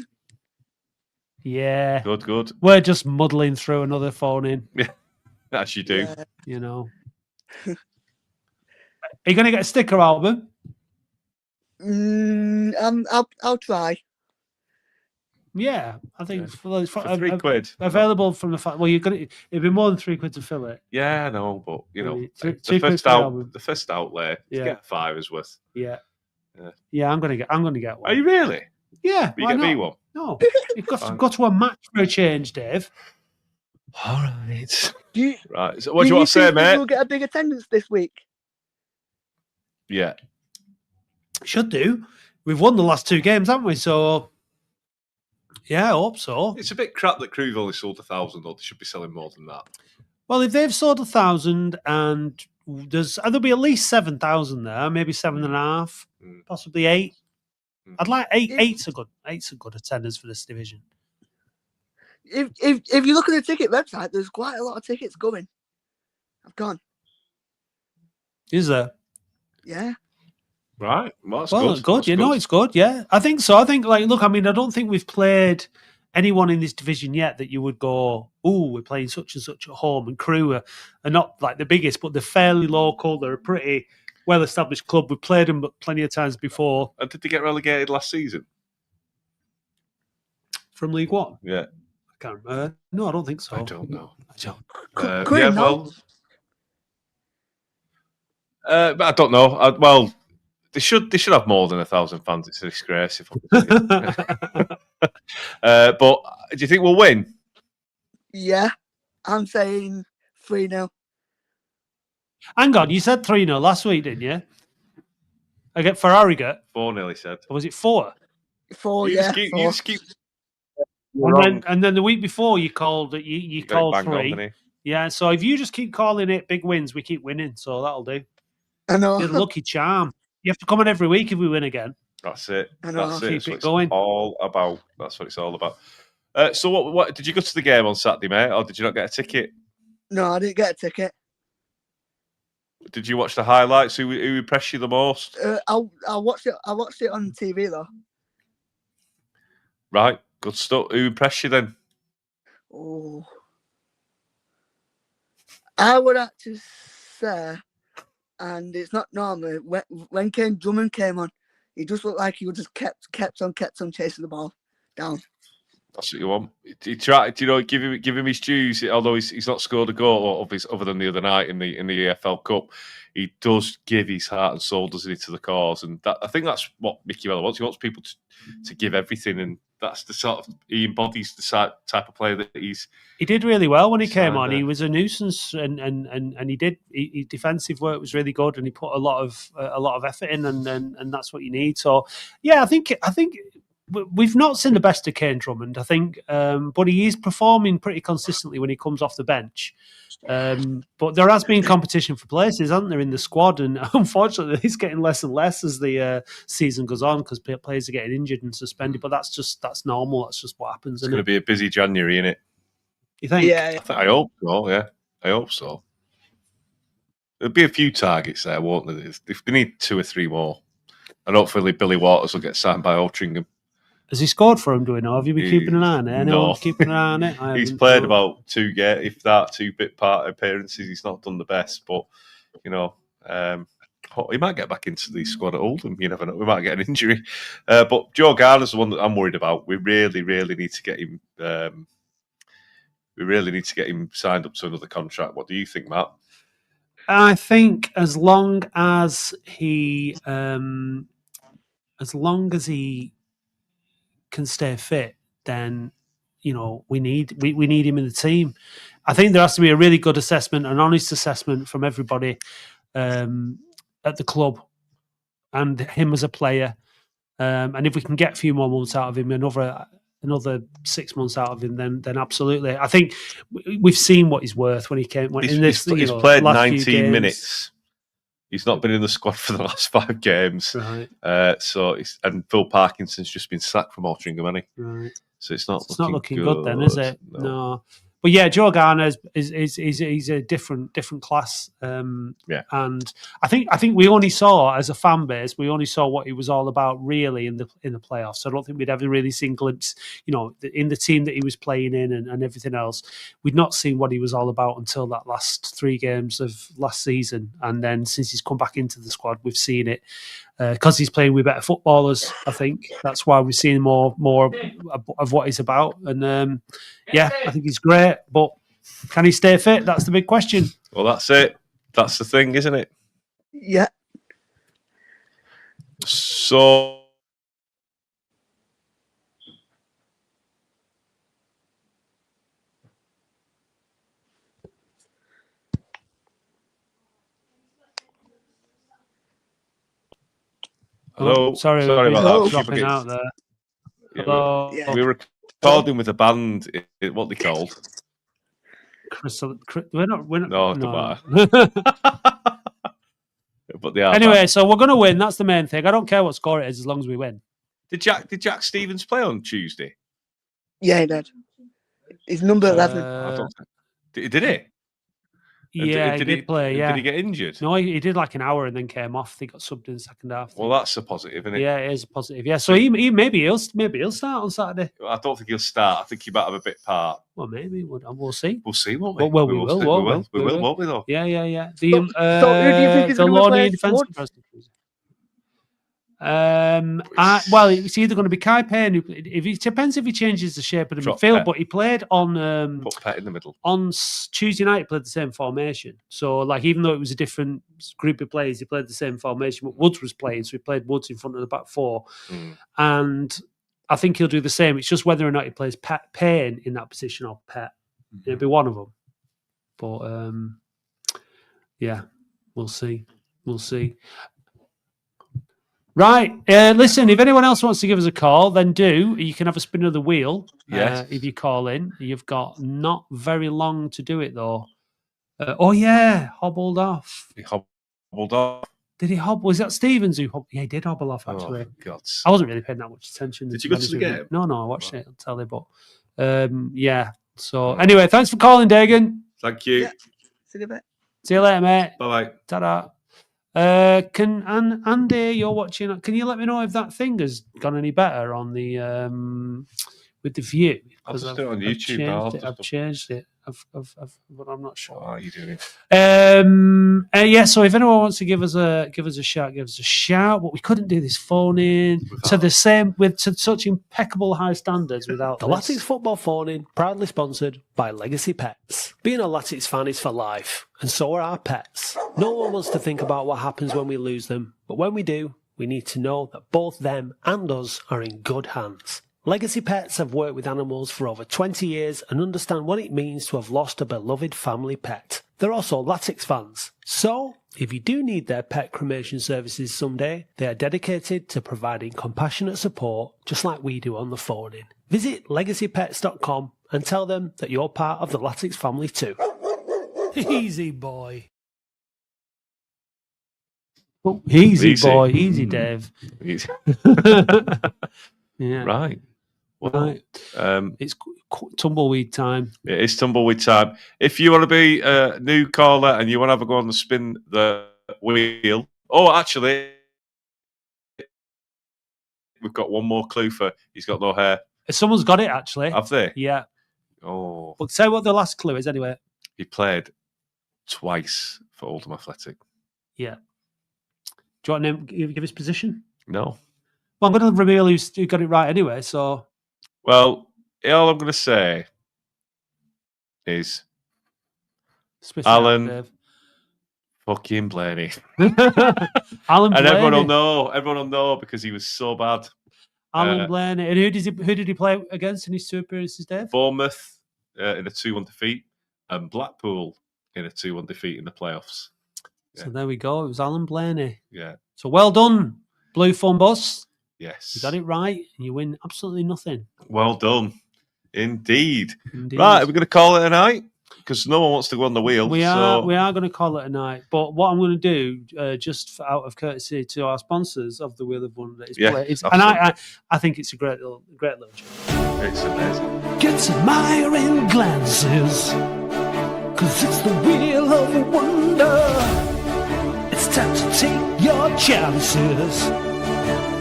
Yeah. Good. We're just muddling through another phone in, As you do. Yeah. you know. Are you going to get a sticker album? I'll try. Yeah, I think For £3. available from the fact. Well, it'd be more than £3 to fill it. Yeah, I know, but you know, Two the quid first for the album. the first outlay to Yeah. get £5 is worth. Yeah. Yeah. I'm gonna get one. Are you really? Yeah. But you why get me not? one. No, you've got to a match for a change, Dave. All right. Do you, Right. So what do you want to say, think mate? We'll get a big attendance this week. Yeah. Should do. We've won the last 2 games, haven't we? So, yeah, I hope so. It's a bit crap that Crewe only sold 1,000, though. They should be selling more than that. Well, if they've sold 1,000 and there'll be at least 7,000 there, maybe 7.5, possibly 8. I'd like 8. Eight's a good attendance for this division. If you look at the ticket website, there's quite a lot of tickets going. I've gone. Is there? Yeah. Right. Well, that's Well, good. it's good. That's You know, it's good. Yeah, I think so. I think, look, I mean, I don't think we've played anyone in this division yet that you would go, oh, we're playing such and such at home. And Crewe are not like the biggest, but they're fairly local. They're a pretty well-established club. We've played them plenty of times before. And did they get relegated last season? from League One? Yeah. I can't remember. No, I don't think so. I don't know. Could Yeah, he not? well, but I don't know. Well, they should have more than 1,000 fans. It's a disgrace. But do you think we'll win? Yeah, I'm saying 3-0. Hang on, you said 3-0 last week, didn't you? I get for Harrogate. 4-0, he said. Or was it 4? 4, You yeah. just keep. And then the week before you called it. You got it called bang on, 3. didn't he? Yeah. So if you just keep calling it big wins, we keep winning. So that'll do. I know. You're the lucky charm. You have to come on every week if we win again. That's it. I know. That's it. Keep That's it what it's going. all about. That's what it's all about. So what did you go to the game on Saturday, mate, or did you not get a ticket? No, I didn't get a ticket. Did you watch the highlights? Who impressed you the most? I watched it. I watched it on TV though. Right, good stuff. Who impressed you then? Oh, I would have to say, and it's not normal. When Drummond came on, he just looked like he would just kept on chasing the ball down. That's what you want. He tried, give him his dues. Although he's not scored a goal other than the other night in the EFL Cup, he does give his heart and soul, doesn't he, to the cause? And I think that's what Mickey Weller wants. He wants people to give everything, and that's the sort of he embodies the type of player that he's. He did really well when he came on. there. He was a nuisance, and he did. His defensive work was really good, and he put a lot of effort in, and that's what you need. So, yeah, I think we've not seen the best of Kane Drummond, I think, but he is performing pretty consistently when he comes off the bench. But there has been competition for places, hasn't there, in the squad? And unfortunately, it's getting less and less as the season goes on because players are getting injured and suspended. But that's normal. That's just what happens. It's going to be a busy January, isn't it? You think? Yeah. I hope so. Yeah, I hope so. There'll be a few targets there, won't there? If they need 2 or 3 more, and hopefully Billy Waters will get signed by Altrincham. Has he scored for him? Do we know? Have you been keeping an eye on it? Anyone No. keeping an eye on it? He's played about 2 bit part appearances. He's not done the best, but he might get back into the squad at Oldham. You never know. We might get an injury. But Joe Garner's the one that I'm worried about. We really, really need to get him. We really need to get him signed up to another contract. What do you think, Matt? I think as long as he can stay fit, then we need him in the team. I think there has to be a really good assessment, an honest assessment from everybody at the club and him as a player. And if we can get a few more months out of him, another 6 months out of him, then absolutely. I think we've seen what he's worth when he came. He's played 19 minutes. He's not been in the squad for the last 5 games. Right. And Phil Parkinson's just been sacked from Altrincham, hasn't he? Right. So it's not looking good then, is it? No. But yeah, Joe Garner is a different class. Yeah. And I think we only saw, as a fan base, what he was all about really in the playoffs. I don't think we'd ever really seen glimpse, in the team that he was playing in and everything else. We'd not seen what he was all about until that last 3 games of last season. And then since he's come back into the squad, we've seen it. Because he's playing with better footballers, I think that's why we've seen more of what he's about. And I think he's great, but can he stay fit? That's the big question. Well, that's it. That's the thing, isn't it? Yeah. So. Hello. Sorry about that. Dropping out there. Yeah, Hello. we were recording with a band. What they called? We're not. No, it no. doesn't matter. But they are. Anyway, so we're going to win. That's the main thing. I don't care what score it is as long as we win. Did Jack Stevens play on Tuesday? Yeah, he did. He's number 11. Did he? Yeah, he did play. Yeah. Did he get injured? No, he did like an hour and then came off. He got subbed in the second half. Well, that's a positive, isn't it? Yeah, it is a positive. Yeah, so he maybe he'll start on Saturday. I don't think he'll start. I think he might have a bit part. Well, maybe we'll see. We'll see, won't we? Well, we will, won't we? Though. Yeah. So who do you think is the going to Lorne play defensive forward? Well, it's either going to be Kai Payne. It depends if he changes the shape of the Drop midfield. Pet. But he played on Put Pet in the middle. on Tuesday night. He played the same formation. So, like, even though it was a different group of players, he played the same formation. But Woods was playing, so he played Woods in front of the back four, and I think he'll do the same. It's just whether or not he plays Payne in that position or Pet. It'll be one of them. But yeah, we'll see. We'll see. Right. Listen, if anyone else wants to give us a call, then do. You can have a spin of the wheel. Yes. If you call in. You've got not very long to do it, though. Oh, yeah. Hobbled off. He hobbled off. Did he hobble? Was that Stevens who hobbled? Yeah, he did hobble off, actually. Oh, God. I wasn't really paying that much attention. Did you go to the game? No, I watched it on telly, but yeah. So, anyway, thanks for calling, Dagan. Thank you. Yeah. See you in a bit. See you later, mate. Bye-bye. Ta-da. Andy, you're watching. Can you let me know if that thing has gone any better on the with the view? I'll just do it on YouTube now. I've changed it. But I'm not sure. What are you doing? Yeah. So if anyone wants to give us a shout, give us a shout. But we couldn't do this phone in to the same to such impeccable high standards without The this. Latics Football Phone In, proudly sponsored by Legacy Pets. Being a Latics fan is for life, and so are our pets. No one wants to think about what happens when we lose them, but when we do, we need to know that both them and us are in good hands. Legacy Pets have worked with animals for over 20 years and understand what it means to have lost a beloved family pet. They're also Latics fans. So, if you do need their pet cremation services someday, they are dedicated to providing compassionate support just like we do on the phone in. Visit legacypets.com and tell them that you're part of the Latics family too. Easy boy. Oh, easy boy, easy Dave. Yeah. Right. Well, Right. It's tumbleweed time. It is tumbleweed time. If you want to be a new caller and you want to have a go on the spin the wheel. Oh, actually, we've got one more clue for he's got no hair. Someone's got it, actually. Have they? Yeah. Oh. But say what the last clue is anyway. He played twice for Oldham Athletic. Yeah. Do you want to give his position? No. Well, I'm going to reveal who got it right anyway, so... Well, all I'm going to say is Spit it Alan out, fucking Blaney. Dave. Alan And Blaney. everyone will know because he was so bad. Alan Blaney. And who did he play against in his two appearances, Dave? Bournemouth in a 2-1 defeat and Blackpool in a 2-1 defeat in the playoffs. So there we go. It was Alan Blaney. Yeah. So well done, Blue Phone Boss. Yes. You got it right, and you win absolutely nothing. Well done. Indeed. Indeed. Right, are we going to call it a night? Because no one wants to go on the wheel. We are going to call it a night. But what I'm going to do, out of courtesy to our sponsors of the Wheel of Wonder, is play it. And I think it's a great little joke. It's amazing. Get some admiring glances, cause it's the Wheel of Wonder. It's time to take your chances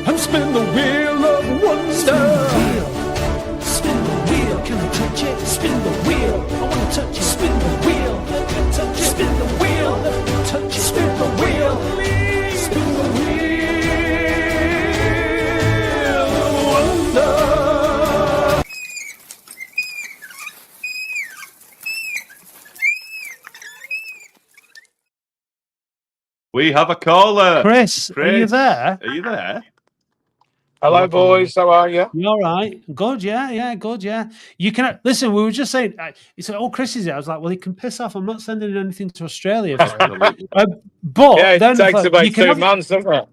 and spin the Wheel of Wonder. Spin the wheel, can I touch it? Spin the wheel, I wanna touch it. Spin the wheel, let me touch it. Spin the wheel, let me touch it. Spin the wheel, spin the wheel of Wonder. We have a caller. Chris, are you there? Are you there? Hello, boys. How are you? You all right? Good, yeah, good, yeah. You can listen. We were just saying. He said, "Oh, Chris is here." I was like, "Well, he can piss off. I'm not sending anything to Australia." But Yeah, it then takes about you can 2 have- months, doesn't it?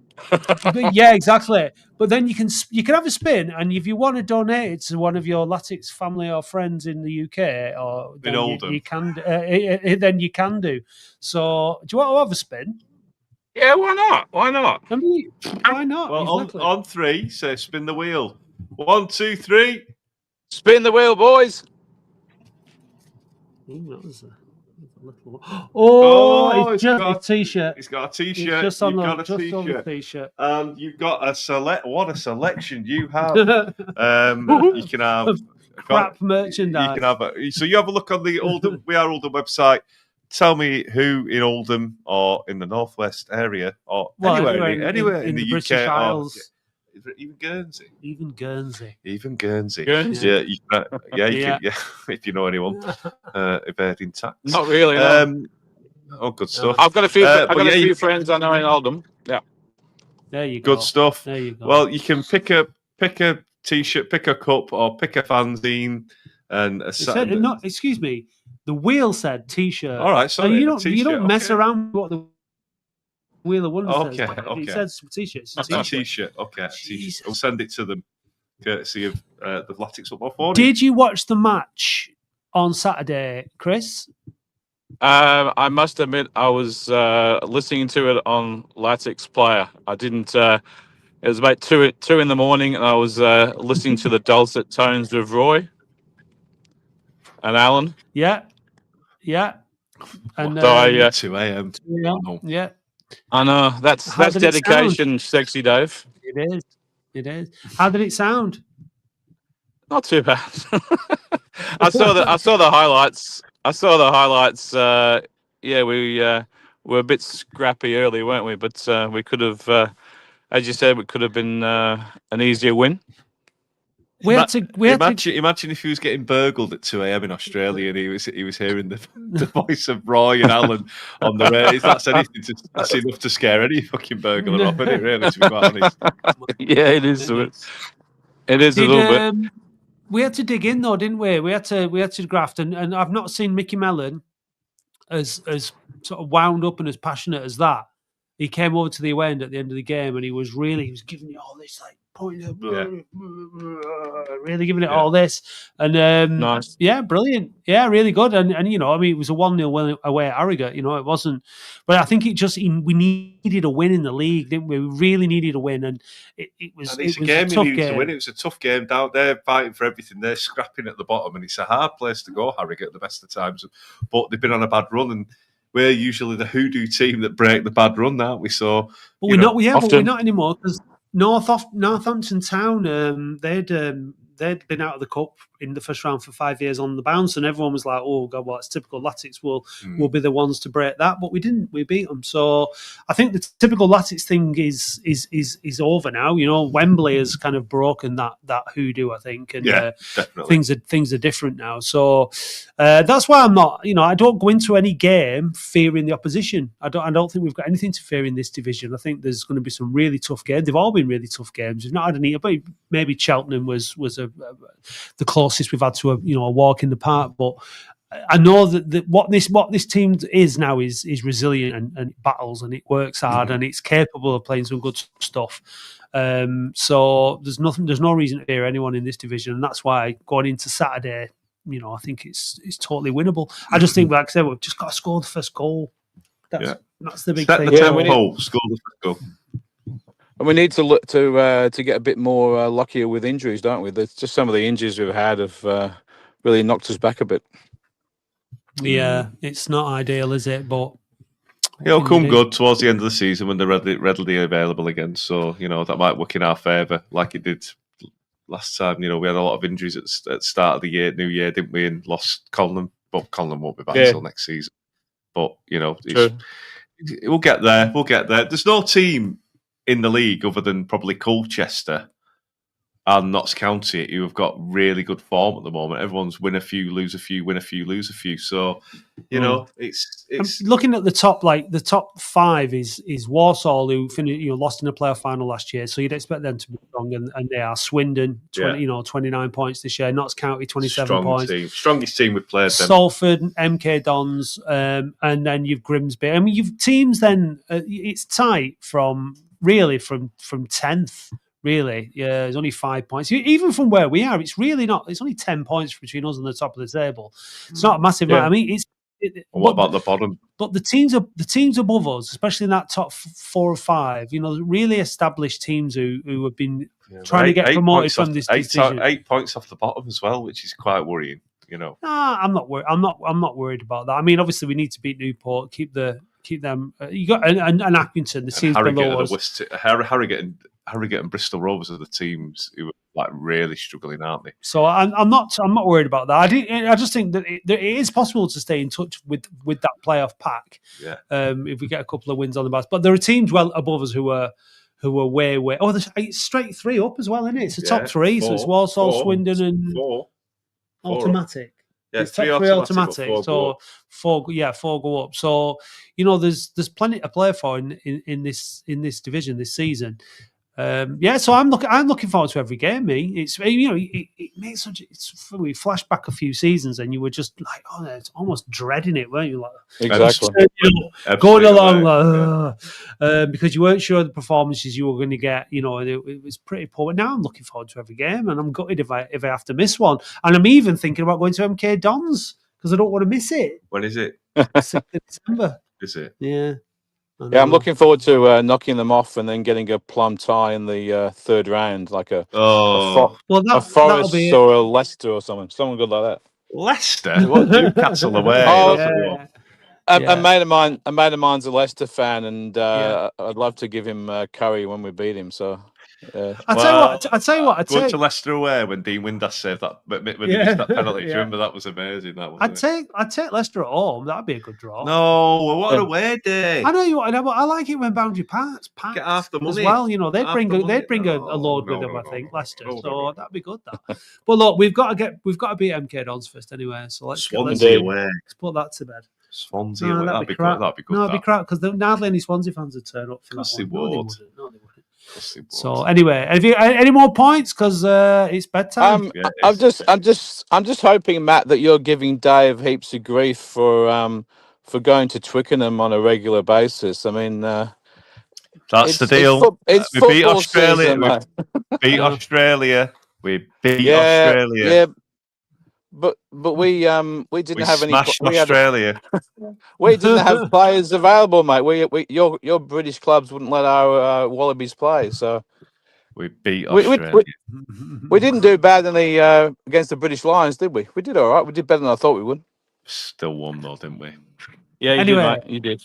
yeah, exactly. But then you can have a spin, and if you want to donate it to one of your Latics family or friends in the UK, or then Oldham. you can. Then you can do. So, do you want to have a spin? Yeah, why not? Why not? I mean, why not? Well, Exactly. on three, so spin the wheel. 1, 2, 3. Spin the wheel, boys. Ooh, that was a little. Oh, it's he's just got a t-shirt. He's got a It's t-shirt. just on You've the got a just on the t-shirt. t-shirt. And you've got a select. What a selection you have. You can have Crap merchandise. You can have so you have a look on the Oldham. We Are Oldham website. tell me who in Oldham or in the northwest area or anywhere in the UK British or Isles, even Guernsey. even Guernsey. Guernsey? Yeah, you can, if you know anyone, evading tax. Not really. No. Oh, good stuff. I've got a few. I've but got yeah, a few friends I know in Oldham. Yeah. There you go. Good stuff. There you go. Well, you can pick a t-shirt, pick a cup, or pick a fanzine, and no, excuse me. The wheel said T-shirt. All right, sorry. You don't mess okay. around with what the Wheel of Wonder says. Okay. It says T-shirt. A t-shirt. Okay. Jesus. I'll send it to them, courtesy of the Latics Football Forum. Did you watch the match on Saturday, Chris? I must admit, I was listening to it on Latics Player. I didn't. It was about two in the morning, and I was listening to the dulcet tones of Roy and Alan. Yeah. And So 2 a.m. Yeah. I know that's dedication, sexy Dave. It is. How did it sound? Not too bad. I saw the highlights. Yeah, we were a bit scrappy early, weren't we? But we could have, as you said, we could have been an easier win. Imagine if he was getting burgled at 2 a.m. in Australia and he was hearing the voice of Roy and Alan on the radio. That's enough to scare any fucking burglar off, isn't it? Really, to be quite honest. Yeah, it is. It is a little bit. We had to dig in though, didn't we? We had to graft, and I've not seen Mickey Mellon as sort of wound up and as passionate as that. He came over to the away end at the end of the game, and he was giving you all this like pointing, really giving it all this, and nice. Yeah, brilliant, yeah, really good, and you know, I mean, it was a 1-0 away at Harrogate, you know, it wasn't, but I think we needed a win in the league, didn't we? We really needed a win, and it was a tough game. To win. It was a tough game down there, fighting for everything. They're scrapping at the bottom, and it's a hard place to go, Harrogate, at the best of times, but they've been on a bad run, and we're usually the hoodoo team that break the bad run, aren't we? So, but we're not. Yeah, but we're not anymore because Northampton Town, they'd been out of the cup in the first round for 5 years on the bounce, and everyone was like, "Oh God, well, it's typical Latics. Will be the ones to break that." But we didn't. We beat them. So I think the typical Latics thing is over now. You know, Wembley has kind of broken that hoodoo, I think, and things are different now. So that's why I'm not. You know, I don't go into any game fearing the opposition. I don't think we've got anything to fear in this division. I think there's going to be some really tough games. They've all been really tough games. We've not had any. But maybe Cheltenham was the closest we've had to a walk in the park, but I know that what this team is now is resilient and it battles and it works hard and it's capable of playing some good stuff. So there's no reason to fear anyone in this division, and that's why going into Saturday, you know, I think it's totally winnable. I just think, like I said, we've just got to score the first goal. That's the big thing. Score the first goal. And we need to look to get a bit more luckier with injuries, don't we? There's just some of the injuries we've had have really knocked us back a bit. Yeah, it's not ideal, is it? But it'll come good towards the end of the season when they're readily available again. So, you know, that might work in our favour, like it did last time. You know, we had a lot of injuries at the start of the year, New Year, didn't we? And lost Colin. But Colin won't be back until next season. But, you know, we'll get there. We'll get there. There's no team in the league other than probably Colchester and Notts County who have got really good form at the moment. Everyone's win a few, lose a few, win a few, lose a few. So, you know, it's I'm looking at the top, like the top five is Walsall, who lost in the playoff final last year. So you'd expect them to be strong, and they are. Swindon, 29 points this year. Notts County, 27 points. Strongest team we've played. Salford, MK Dons, and then you've Grimsby. I mean, you've teams. Then it's tight from 10th. Really, yeah, there's only 5 points. Even from where we are, it's really not. It's only 10 points between us and the top of the table. It's not a massive amount. I mean, what about the bottom? But the teams above us, especially in that top 4 or 5, you know, really established teams who have been trying to get promoted from this division. 8 points off the bottom as well, which is quite worrying. You know, I'm not worried. I'm not worried about that. I mean, obviously, we need to beat Newport, keep them. You got and Accrington, the teams below us. Harrogate and Harrogate and Bristol Rovers are the teams who are like really struggling, aren't they? So I'm not worried about that. I just think that it is possible to stay in touch with that playoff pack. Yeah. If we get a couple of wins on the bus, but there are teams well above us who are way. Oh, it's straight 3 up as well, isn't it? It's the top 3, so it's Walsall, Swindon, and four automatic. Yeah, it's top 3 automatic. So 4 go up. So there's plenty to play for in this division this season. So I'm looking forward to every game. It's it makes such. We flash back a few seasons and you were just like, it's almost dreading it, weren't you? Like, exactly. Going along because you weren't sure the performances you were going to get. And it was pretty poor. But now I'm looking forward to every game, and I'm gutted if I have to miss one. And I'm even thinking about going to MK Dons because I don't want to miss it. When is it? 6th of December. Is it? Yeah. Yeah, I'm looking forward to knocking them off and then getting a plum tie in the third round, like a Forest or a Leicester or something good like that. Leicester, what, Newcastle away? A mate of mine's a Leicester fan, and I'd love to give him curry when we beat him. So. I tell you what. Going to Leicester away when Dean Windass saved that when he missed that penalty. Do you remember that was amazing? I'd take Leicester at home. That'd be a good draw. No, what an away day! I know you. I like it when Boundary Park's packed. Get half the money as well. They'd bring a load with them. I think Leicester. So that'd be good. That. But look, we've got to beat MK Dons first anyway. So let's away. Let's put that to bed. Swansea away. That'd be good. No, it'd be crap because hardly any Swansea fans would turn up for that. They would. No, they wouldn't. So anyway, have you any more points? Because it's bedtime. I'm just hoping, Matt, that you're giving Dave heaps of grief for going to Twickenham on a regular basis. I mean, that's the deal. We beat Australia. We beat Australia. We beat Australia. Yeah. But we didn't have any. Smashed Australia. We didn't have players available, mate. Your British clubs wouldn't let our Wallabies play, so we beat Australia. We didn't do badly against the British Lions, did we? We did all right. We did better than I thought we would. Still won though, didn't we? Yeah, you did.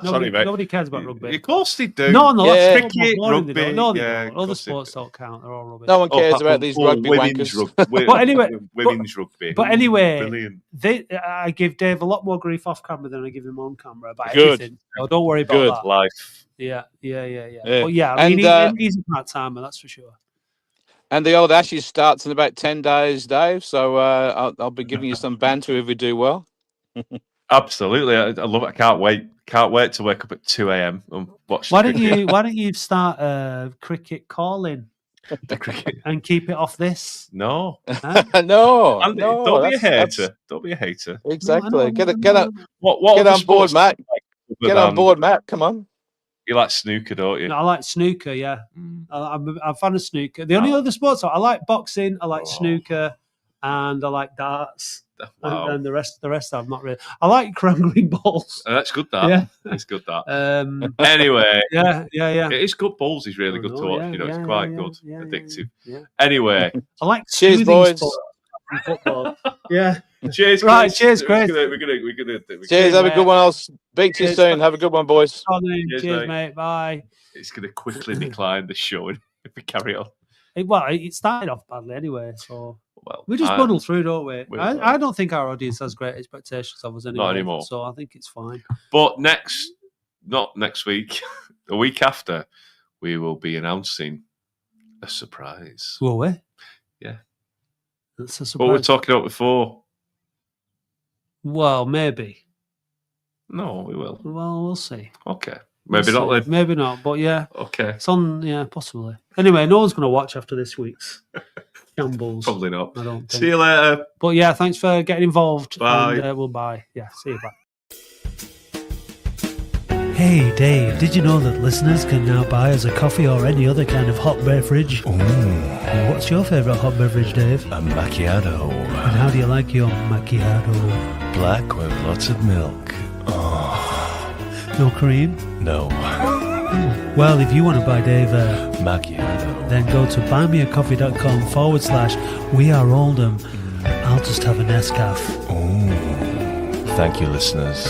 Sorry, mate. Nobody cares about rugby. Of course they do. No, that's cricket, rugby. No, they don't. Other sports don't count. They're all rubbish. No one cares about these rugby wankers. But anyway, women's rugby. But anyway, brilliant. I give Dave a lot more grief off camera than I give him on camera about everything. So don't worry about that. Life. Yeah. But I mean, he's a part-timer, that's for sure. And the old Ashes starts in about 10 days, Dave. So I'll be giving you some banter if we do well. Absolutely, I love it. I can't wait. Can't wait to wake up at 2 a.m. and watch. Why don't you start cricket calling the cricket and keep it off this? No, huh? no. Don't be a hater. Don't be a hater. Exactly. No, get on board, Matt. Get on board, Matt. Come on. You like snooker, don't you? No, I like snooker. Yeah, I'm a fan of snooker. The only other sports I like boxing. I like snooker, and I like darts. Wow. And the rest I'm not really. I like crangling balls. That's good. That it's good. That anyway. Yeah. It is good. Balls is really good to watch. It's quite good, addictive. Yeah. Anyway, I like cheers, boys. Football. Yeah. Cheers, Chris. Right. Cheers, Chris. We're gonna cheers. Have a good one. I'll speak to you soon. Have a good one, boys. Cheers, mate. Bye. It's gonna quickly decline the show if we carry on. It started off badly anyway, so. Well, we just muddle through, don't we? I don't think our audience has great expectations of us anymore. Not anymore. So I think it's fine. But not next week, the week after, we will be announcing a surprise. Will we? Yeah. That's a surprise. What we're talking about before. Well, maybe. No, we will. Well, we'll see. Okay. Maybe not then. Maybe not, but yeah. Okay. It's on, possibly. Anyway, no one's going to watch after this week's shambles. Probably not. I don't think. See you later. But yeah, thanks for getting involved. Bye. And, we'll bye. Yeah, see you, bye. Hey, Dave, did you know that listeners can now buy us a coffee or any other kind of hot beverage? Ooh. What's your favourite hot beverage, Dave? A macchiato. And how do you like your macchiato? Black with lots of milk. Oh. No cream? No. Well, if you want to buy Dave a macchiato, then go to buymeacoffee.com/weareoldham. I'll just have a Nescafe. Oh. Thank you, listeners.